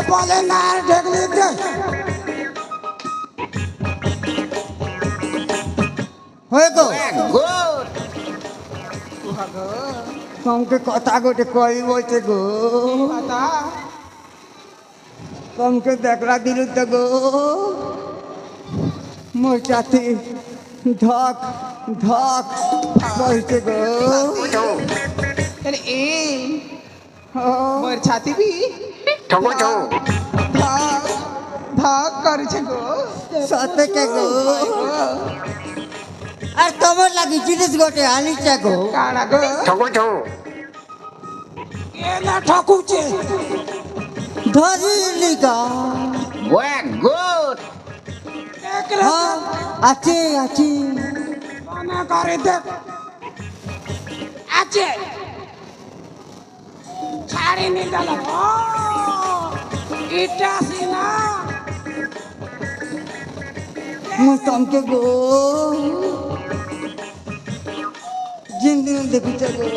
বলে না ঢেকলি দে হয়ে গো তোমাকে কথা গোটে কই বলছে গো তোমাকে দেখলা দিল তো গো মোর চাতি ধক ধক কইছে গো अरे ए मोर छाती भी ठोको ठो धाक धाक कर छे गो সতে কে গো আর তোমার লাগি জিনিস গোটে আনিছে গো काना गो ठोको ठो এলা ঠকুছে ধরিলি গা वेग गुड হ্যাঁ আছে আছে মনে করে দেখ আছে ছাড়িনি দিল এটা সিনা ମୁଁ ତମକେ ଗୋ ଜିନ୍ଦିନ ଦେଖୁଛ ଗୋ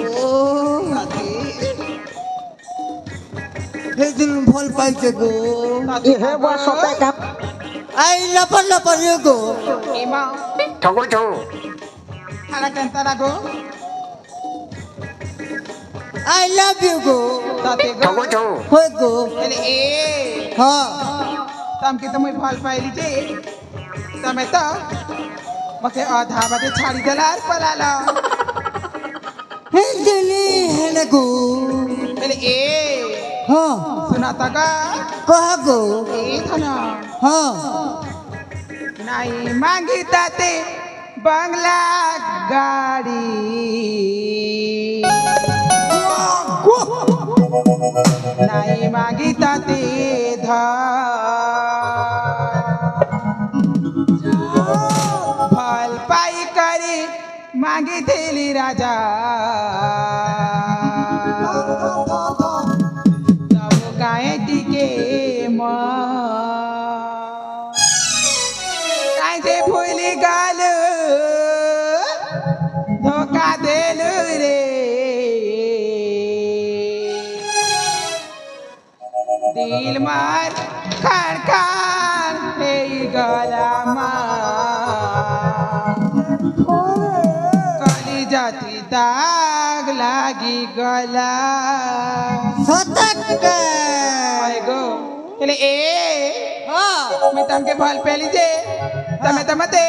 ସେଦିନ ଭଲ ପାଇଛ ଗୋ हे बा सोते का ଆଇ ଲପର ଲପର ଇଏ ଗୋ एमा ठोको ठो खाना कंता गो ଆଇ ଲଭ୍ ୟୁ ଗୋ ताते गो ठोको ठो ହୋଇ ଗୋ अरे ए ହଁ तम के तमई फल पाइली जे तमे त मके आधा बाटे छाड़ी दलार पलाला ହିନ୍ଦିନି ହେଲେ ଗୋ अरे ए ହଁ सुनाता का କହ ଗୋ ए थना ହଁ नहीं मांगी ताते बंगला गाड़ी नहीं मांगी ताते फल पाई करे मांगी थेली राजा तब गाय टिके काय जे फुली गाल धोका देल रे दिल मार खान खान हे गला कली जाती दाग लागी गला ସତକ गो એટલે એ ହଁ મેં તમકે ફલ પેલી છે તમે તમતે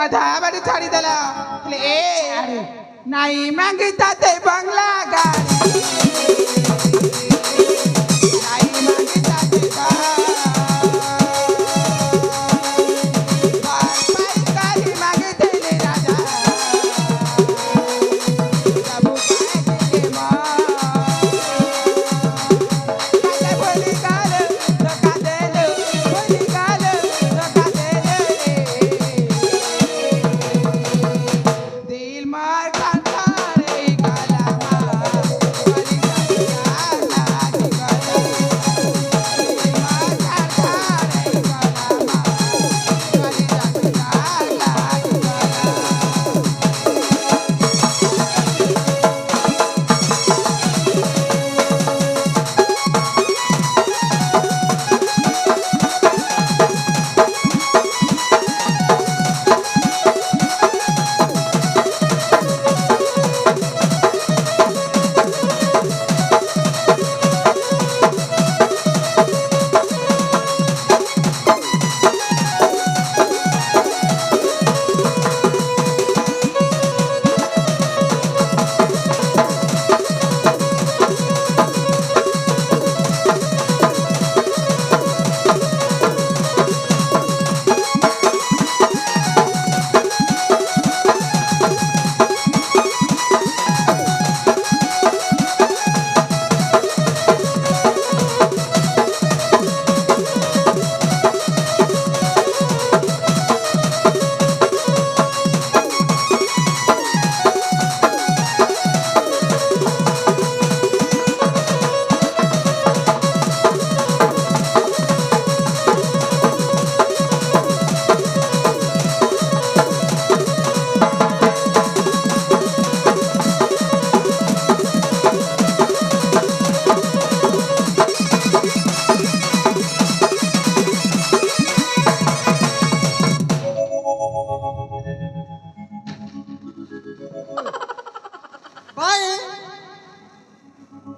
આધા બાજુ છાડી દેલા એટલે એ નાઈ માંગી તાતે બંગલા ગાડી નાઈ માંગી તાતે પાઈ કાલી માંગી તેલે રાજા પ્રભુ કે માં કાલે બોલી કાલે ધોકા દેલે બોલી કાલે ધોકા દેલે दिल मार काटा रे काला मार बोली काले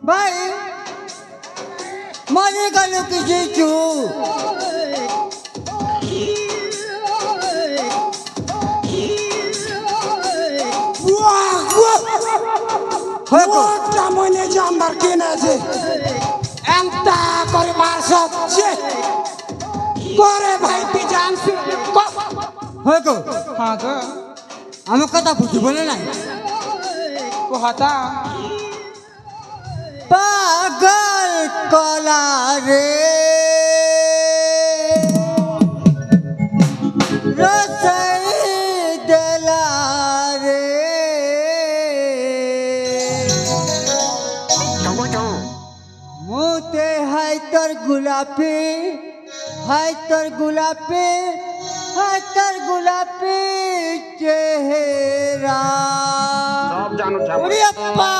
ଭାଇ ମରିଗଲୁ କିଛି ଚୁ মোটা মনে জাম্বার কিনেছে এন্তা করে মারছে করে ভাই তুই জানছি হয় গো हाँ गो ଆମ କଥା ବୁଝିବଲେ ନାହିଁ कहता पागल कला रे रसई देला रे Tunggu tu. मुते हाय तर गुलाबी हाय तर गुलाबी हाय तर गुलाबी चेहरा Sob jangan ucap. अरे अप्पा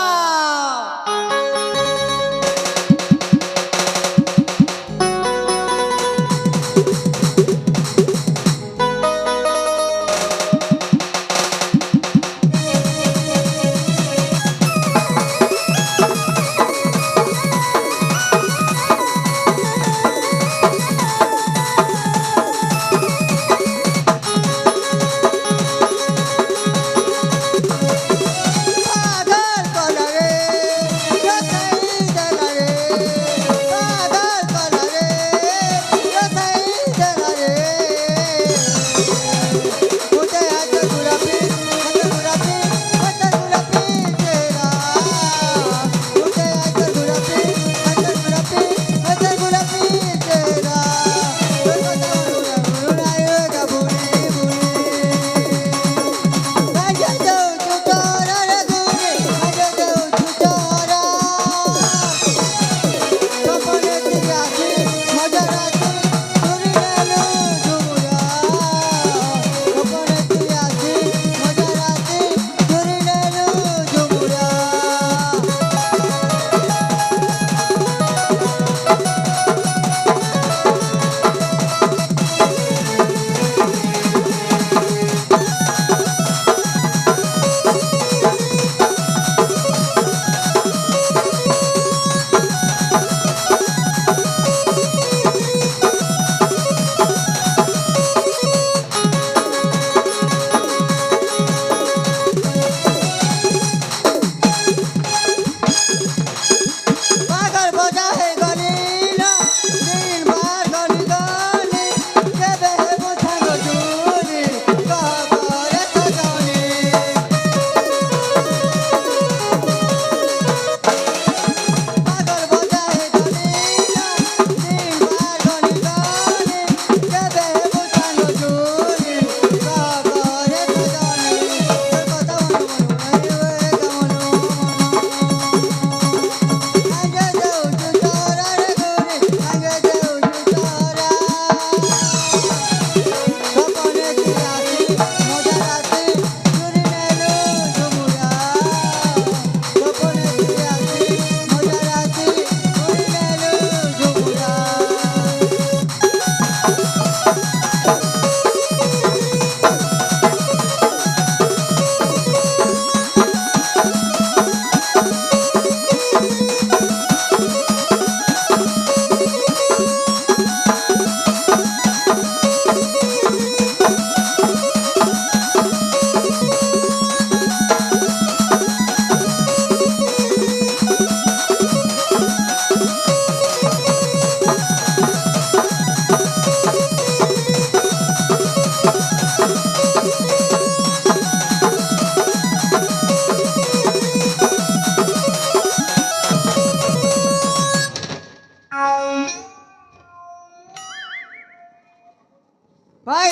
भाई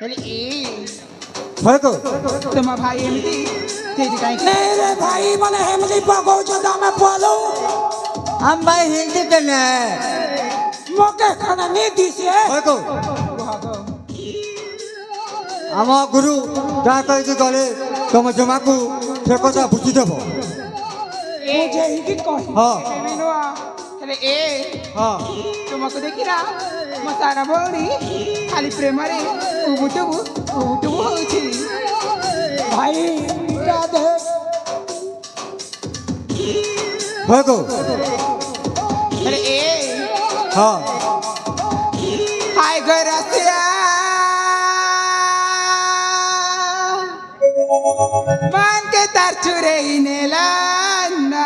हेले ए হয় গো तुम भाई एमती तेरी काई रे भाई मने हेमली पगौछ दामे बोलो हम भाई हिंदी देने मोके खाना नहीं दिसे হয় গো ଆମ ଗୁରୁ ଯାହା କହିକି ଗଲେ ତମ ଜମାକୁ ସେ କଥା ବୁଝିଦେବ मुझे ही कही ହଁ बिनुआ हेले ए ହଁ तुमको देखिरा म सारा भौरी खाली प्रेम रे उबुटुबु होउछि भाई राधे ଭାଗୁ ହେଲେ ଏ ହଁ ହାय ଗରସିଆ मान के तार चुरेई नेला ना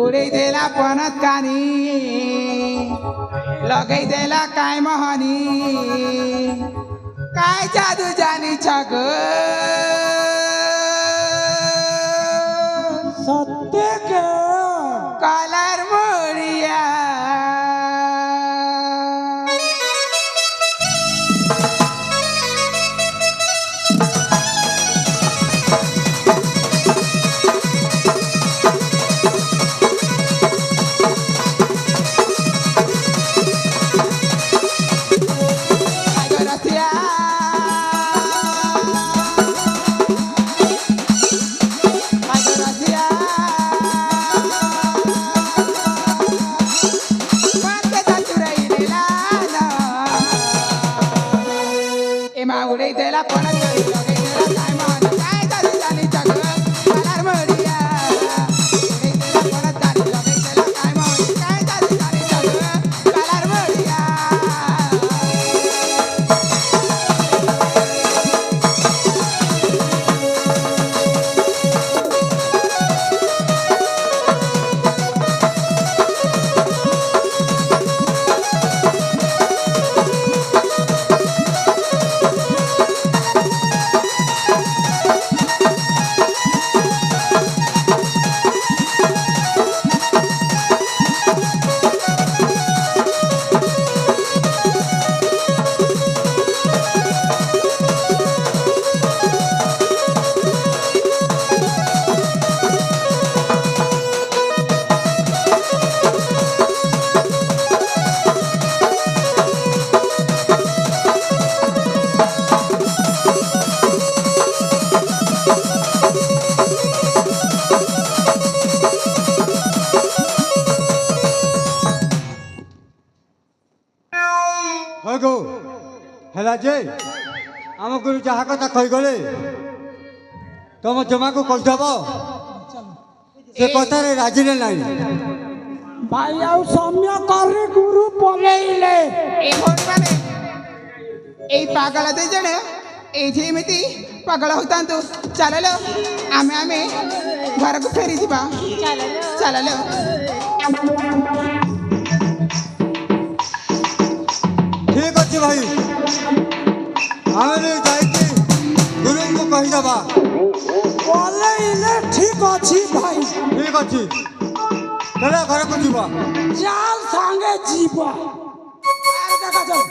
उड़ै देला पनत कानी लगै देला काय महनी काय जादू जानी छ गो सत्य के कलर मोरिया उड़ै देला पनत कानी लगै देला काय महनी काय जादू जानी छ गो कलर मोरिया उड़ै देला पनत कानी लगै देला काय महनी काय जादू जानी छ गो कलर मोरिया ଭାଗୁ ହେଲା ଯେ ଆମ ଗୁରୁ ଯାହା କଥା କହିଗଲେ ତମ ଜମାକୁ କହିଦେବ ସେ କଥାରେ ରାଜିରେ ନାହିଁ भाई आउ सम्य करे गुरु पलेइले ए होन माने ए पागल दे जणे एठी एमिति पागल होतांतु चललो आमे घर को फेरी दिबा चललो ठीक ଅଛି ଭାଇ ଆମେ ଯାଇକି ଗୁରୁଙ୍କୁ କହିଦେବା पलेइले ठीक अछि भाई ଠିକ ଅଛି ତାହେଲେ ଘରକୁ ଯିବା चाल संगे जीवा आर देखा चल